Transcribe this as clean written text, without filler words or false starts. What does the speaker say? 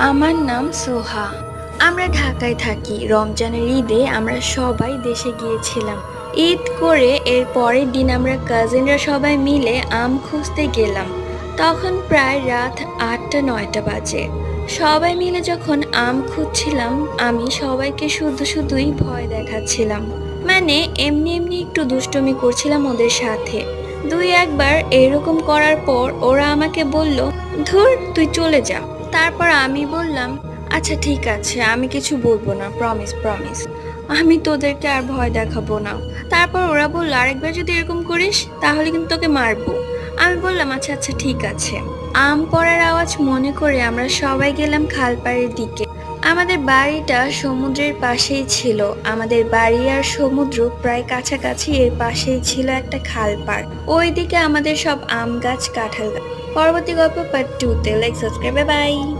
আমার নাম সোহা। আমরা ঢাকায় থাকি। রমজানের ঈদে আমরা সবাই দেশে গিয়েছিলাম। ঈদ করে এর পরের দিন আমরা কাজিনরা সবাই মিলে আম খুঁজতে গেলাম। তখন প্রায় রাত 8টা 9টা বাজে। সবাই মিলে যখন আম খুঁজছিলাম, আমি সবাইকে শুধু শুধুই ভয় দেখাচ্ছিলাম। মানে এমনি এমনি একটু দুষ্টুমি করছিলাম ওদের সাথে। দুই একবার এরকম করার পর ওরা আমাকে বলল, ধুর তুই চলে যা। তারপর আমি বললাম, আচ্ছা ঠিক আছে, আমি কিছু বলবো না, প্রমিস প্রমিস, আমি তোদেরকে আর ভয় দেখাবো না। তারপর ওরা বলল, আরেকবার যদি এরকম করিস তাহলে কিন্তু তোকে মারবো। আমি বললাম, আচ্ছা আচ্ছা ঠিক আছে। আম পড়ার আওয়াজ মনে করে আমরা সবাই গেলাম খালপাড়ের দিকে। আমাদের বাড়িটা সমুদ্রের পাশেই ছিল। আমাদের বাড়ি আর সমুদ্র প্রায় কাছাকাছি, এর পাশেই ছিল একটা খালপাড়। ওইদিকে আমাদের সব আম গাছ, কাঁঠাল গাছ। পরবর্তী গল্প পার্ট 2-তে। Like, subscribe, bye by.